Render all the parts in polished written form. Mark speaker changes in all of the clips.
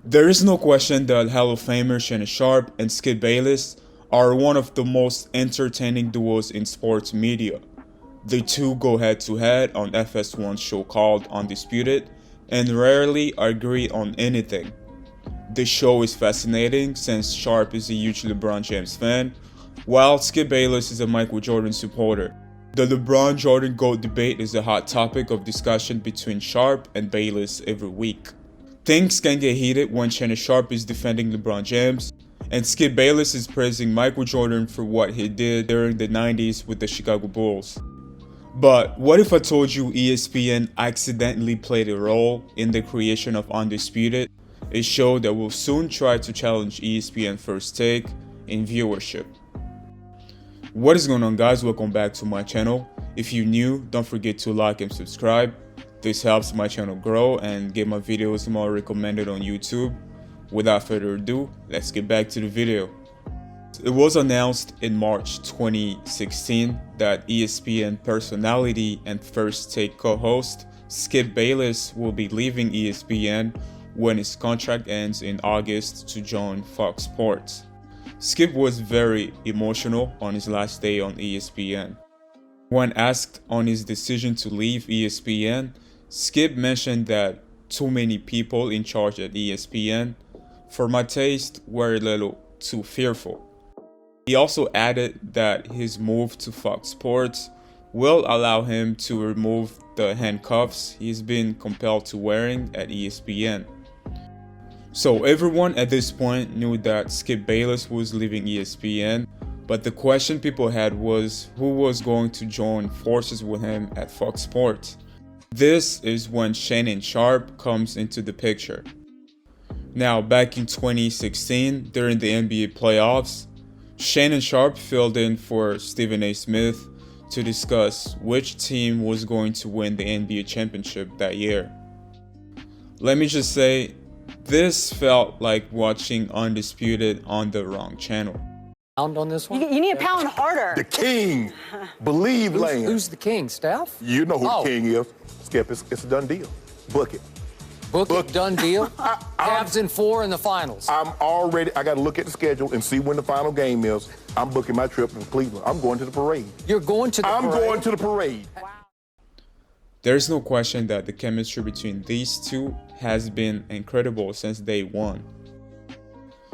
Speaker 1: There is no question that Hall of Famer Shannon Sharpe and Skip Bayless are one of the most entertaining duos in sports media. The two go head to head on FS1's show called Undisputed and rarely agree on anything. The show is fascinating since Sharpe is a huge LeBron James fan, while Skip Bayless is a Michael Jordan supporter. The LeBron Jordan GOAT debate is a hot topic of discussion between Sharpe and Bayless every week. Things can get heated when Shannon Sharpe is defending LeBron James, and Skip Bayless is praising Michael Jordan for what he did during the 90s with the Chicago Bulls. But what if I told you ESPN accidentally played a role in the creation of Undisputed, a show that will soon try to challenge ESPN First Take in viewership? What is going on, guys? Welcome back to my channel. If you're new, don't forget to like and subscribe. This helps my channel grow and get my videos more recommended on YouTube. Without further ado, let's get back to the video. It was announced in March 2016 that ESPN personality and First Take co-host Skip Bayless will be leaving ESPN when his contract ends in August to join Fox Sports. Skip was very emotional on his last day on ESPN. When asked on his decision to leave ESPN, Skip mentioned that too many people in charge at ESPN, for my taste, were a little too fearful. He also added that his move to Fox Sports will allow him to remove the handcuffs he's been compelled to wearing at ESPN. So everyone at this point knew that Skip Bayless was leaving ESPN, but the question people had was who was going to join forces with him at Fox Sports. This is when Shannon Sharpe comes into the picture. Now, back in 2016, during the NBA playoffs, Shannon Sharpe filled in for Stephen A. Smith to discuss which team was going to win the NBA championship that year. Let me just say, this felt like watching Undisputed on the wrong channel.
Speaker 2: On this one?
Speaker 3: You need to pound harder.
Speaker 4: The king. Believe Lane.
Speaker 2: Who's the king, Steph?
Speaker 4: You know who the king is. Skip, it's a done deal. Book it.
Speaker 2: Book it, done deal. Cavs in 4 in the finals.
Speaker 4: I got to look at the schedule and see when the final game is. I'm booking my trip in Cleveland. I'm going to the parade.
Speaker 2: You're going to the parade?
Speaker 4: I'm going to the parade.
Speaker 3: Wow.
Speaker 1: There's no question that the chemistry between these two has been incredible since day one.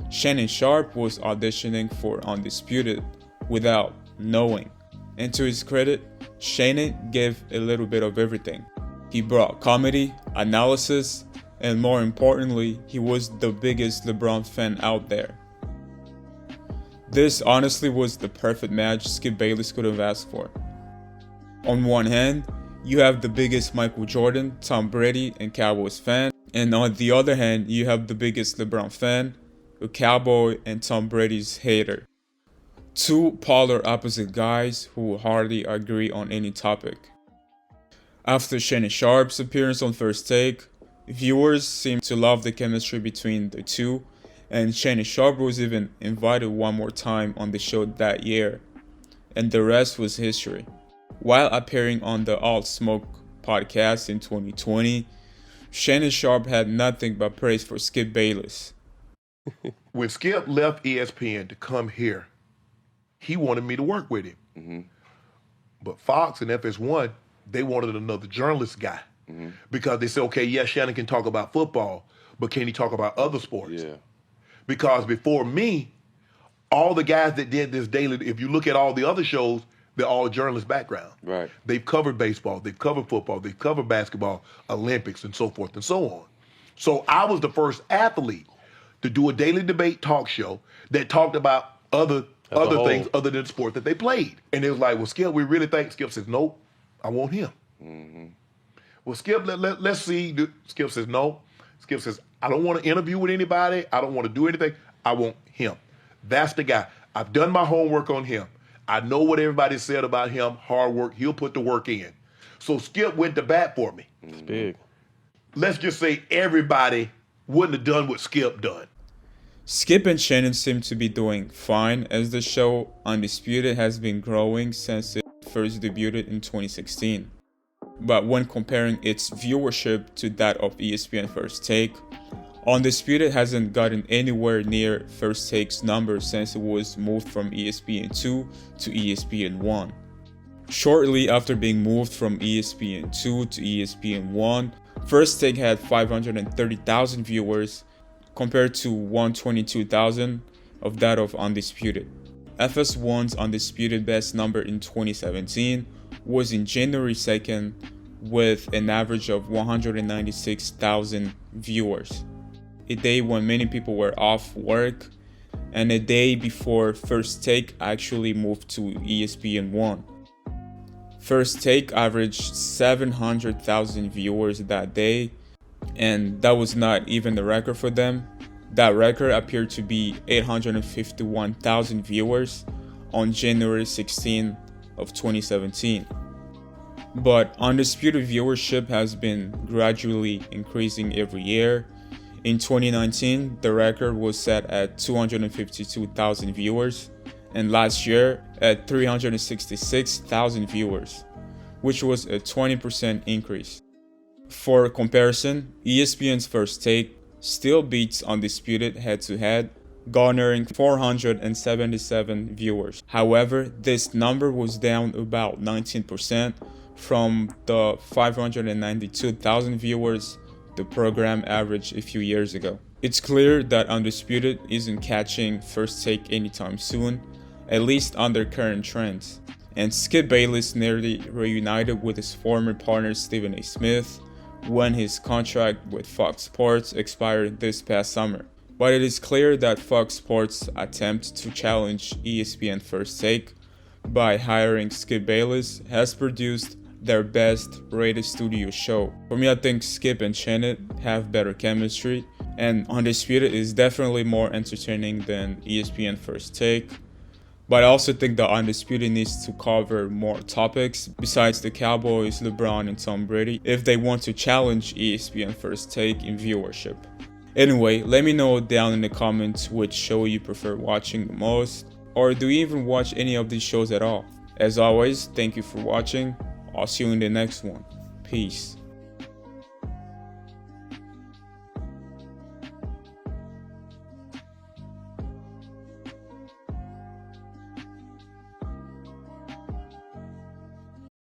Speaker 1: Shannon Sharpe was auditioning for Undisputed without knowing, and to his credit, Shannon gave a little bit of everything. He brought comedy, analysis, and more importantly, he was the biggest LeBron fan out there. This honestly was the perfect match Skip Bayless could have asked for. On one hand, you have the biggest Michael Jordan, Tom Brady, and Cowboys fan, and on the other hand, you have the biggest LeBron fan, a Cowboy and Tom Brady's hater. Two polar opposite guys who hardly agree on any topic. After Shannon Sharpe's appearance on First Take, viewers seemed to love the chemistry between the two, and Shannon Sharpe was even invited one more time on the show that year, and the rest was history. While appearing on the All Smoke podcast in 2020, Shannon Sharpe had nothing but praise for Skip Bayless.
Speaker 4: When Skip left ESPN to come here, he wanted me to work with him. Mm-hmm. But Fox and FS1, they wanted another journalist guy. Mm-hmm. Because they said, okay, yes, Shannon can talk about football, but can he talk about other sports? Yeah. Because before me, all the guys that did this daily, if you look at all the other shows, they're all journalist background. Right. They've covered baseball, they've covered football, they've covered basketball, Olympics, and so forth and so on. So I was the first athlete to do a daily debate talk show that talked about other things other than the sport that they played. And it was like, well, Skip, we really think. Skip says, nope, I want him. Mm-hmm. Well, Skip, let's see. Skip says, no. Skip says, I don't want to interview with anybody. I don't want to do anything. I want him. That's the guy. I've done my homework on him. I know what everybody said about him. Hard work. He'll put the work in. So Skip went to bat for me.
Speaker 5: It's big.
Speaker 4: Let's just say everybody wouldn't have done what Skip done.
Speaker 1: Skip and Shannon seem to be doing fine as the show Undisputed has been growing since it first debuted in 2016. But when comparing its viewership to that of ESPN First Take, Undisputed hasn't gotten anywhere near First Take's numbers since it was moved from ESPN 2 to ESPN 1. Shortly after being moved from ESPN 2 to ESPN 1, First Take had 530,000 viewers compared to 122,000 of that of Undisputed. FS1's Undisputed best number in 2017 was in January 2nd with an average of 196,000 viewers, a day when many people were off work and a day before First Take actually moved to ESPN 1. First Take averaged 700,000 viewers that day, and that was not even the record for them. That record appeared to be 851,000 viewers on January 16 of 2017. But Undisputed viewership has been gradually increasing every year. In 2019, the record was set at 252,000 viewers, and last year at 366,000 viewers, which was a 20% increase. For comparison, ESPN's First Take still beats Undisputed head-to-head, garnering 477 viewers. However, this number was down about 19% from the 592,000 viewers the program averaged a few years ago. It's clear that Undisputed isn't catching First Take anytime soon, at least under current trends. And Skip Bayless nearly reunited with his former partner Stephen A. Smith when his contract with Fox Sports expired this past summer. But it is clear that Fox Sports' attempt to challenge ESPN First Take by hiring Skip Bayless has produced their best rated studio show. For me, I think Skip and Shannon have better chemistry, and Undisputed is definitely more entertaining than ESPN First Take. But I also think that Undisputed needs to cover more topics besides the Cowboys, LeBron, and Tom Brady if they want to challenge ESPN First Take in viewership. Anyway, let me know down in the comments which show you prefer watching the most, or do you even watch any of these shows at all? As always, thank you for watching. I'll see you in the next one. Peace.